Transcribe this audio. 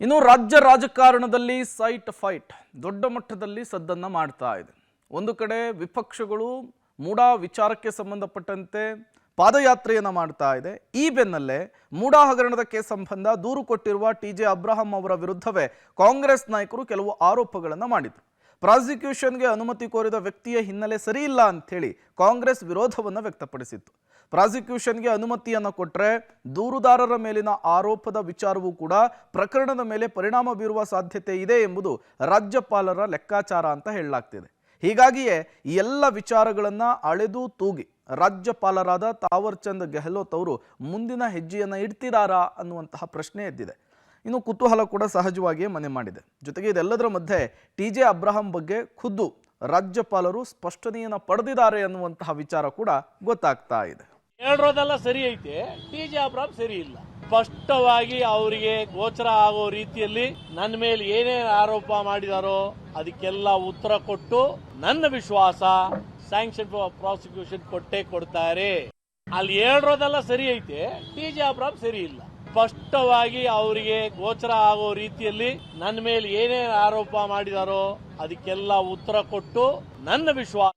ಇನ್ನು ರಾಜ್ಯ ರಾಜಕಾರಣದಲ್ಲಿ ಸೈಟ್ ಫೈಟ್ ದೊಡ್ಡ ಮಟ್ಟದಲ್ಲಿ ಸದ್ದನ್ನ ಮಾಡ್ತಾ ಇದೆ. ಒಂದು ಕಡೆ ವಿಪಕ್ಷಗಳು ಮೂಡಾ ವಿಚಾರಕ್ಕೆ ಸಂಬಂಧಪಟ್ಟಂತೆ ಪಾದಯಾತ್ರೆಯನ್ನ ಮಾಡ್ತಾ ಇದೆ. ಈ ಬೆನ್ನಲ್ಲೇ ಮೂಡಾ ಹಗರಣದ ಕೇಸ್ ಸಂಬಂಧ ದೂರು ಕೊಟ್ಟಿರುವ ಟಿ.ಜೆ. ಅಬ್ರಹಾಂ ಅವರ ವಿರುದ್ಧವೇ ಕಾಂಗ್ರೆಸ್ ನಾಯಕರು ಕೆಲವು ಆರೋಪಗಳನ್ನು ಮಾಡಿದರು. ಪ್ರಾಸಿಕ್ಯೂಷನ್ಗೆ ಅನುಮತಿ ಕೋರಿದ ವ್ಯಕ್ತಿಯ ಹಿನ್ನೆಲೆ ಸರಿಯಿಲ್ಲ ಅಂಥೇಳಿ ಕಾಂಗ್ರೆಸ್ ವಿರೋಧವನ್ನು ವ್ಯಕ್ತಪಡಿಸಿತ್ತು. ಪ್ರಾಸಿಕ್ಯೂಷನ್ಗೆ ಅನುಮತಿಯನ್ನು ಕೊಟ್ಟರೆ ದೂರುದಾರರ ಮೇಲಿನ ಆರೋಪದ ವಿಚಾರವೂ ಕೂಡ ಪ್ರಕರಣದ ಮೇಲೆ ಪರಿಣಾಮ ಬೀರುವ ಸಾಧ್ಯತೆ ಇದೆ ಎಂಬುದು ರಾಜ್ಯಪಾಲರ ಲೆಕ್ಕಾಚಾರ ಅಂತ ಹೇಳಲಾಗ್ತಿದೆ. ಹೀಗಾಗಿಯೇ ಈ ಎಲ್ಲ ವಿಚಾರಗಳನ್ನು ಅಳೆದು ತೂಗಿ ರಾಜ್ಯಪಾಲರಾದ ತಾವರ್ ಚಂದ್ ಗೆಹ್ಲೋಟ್ ಅವರು ಮುಂದಿನ ಹೆಜ್ಜೆಯನ್ನು ಇಡ್ತಿದ್ದಾರಾ ಅನ್ನುವಂತಹ ಪ್ರಶ್ನೆ ಎದ್ದಿದೆ. ಇನ್ನು ಕುತೂಹಲ ಕೂಡ ಸಹಜವಾಗಿಯೇ ಮನೆ ಮಾಡಿದೆ. ಜೊತೆಗೆ ಇದೆಲ್ಲದರ ಮಧ್ಯೆ ಟಿ.ಜೆ. ಅಬ್ರಹಾಂ ಬಗ್ಗೆ ಖುದ್ದು ರಾಜ್ಯಪಾಲರು ಸ್ಪಷ್ಟನೆಯನ್ನು ಪಡೆದಿದ್ದಾರೆ ಅನ್ನುವಂತಹ ವಿಚಾರ ಕೂಡ ಗೊತ್ತಾಗ್ತಾ ಇದೆ. ಹೇಳಿರೋದೆಲ್ಲ ಸರಿ ಐತೆ, ಟಿ.ಜೆ. ಅಬ್ರಹಾಂ ಸರಿ ಇಲ್ಲ. ಸ್ಪಷ್ಟವಾಗಿ ಅವರಿಗೆ ಗೋಚರ ಆಗೋ ರೀತಿಯಲ್ಲಿ ನನ್ನ ಮೇಲೆ ಏನೇನು ಆರೋಪ ಮಾಡಿದಾರೋ ಅದಕ್ಕೆಲ್ಲ ಉತ್ತರ ಕೊಟ್ಟು ನನ್ನ ವಿಶ್ವಾಸ ಸ್ಯಾಂಕ್ಷನ್ ಫಾರ್ ಪ್ರಾಸಿಕ್ಯೂಷನ್ ಕೊಟ್ಟೇ ಕೊಡ್ತಾರೆ. ಅಲ್ಲಿ ಹೇಳಿರೋದೆಲ್ಲ ಸರಿ ಐತೆ, ಟಿ.ಜೆ. ಅಬ್ರಹಾಂ ಸರಿ ಇಲ್ಲ. ಸ್ಪಷ್ಟವಾಗಿ ಅವರಿಗೆ ಗೋಚರ ಆಗೋ ರೀತಿಯಲ್ಲಿ ನನ್ನ ಮೇಲೆ ಏನೇನು ಆರೋಪ ಮಾಡಿದಾರೋ ಅದಕ್ಕೆಲ್ಲ ಉತ್ತರ ಕೊಟ್ಟು ನನ್ನ ವಿಶ್ವಾಸ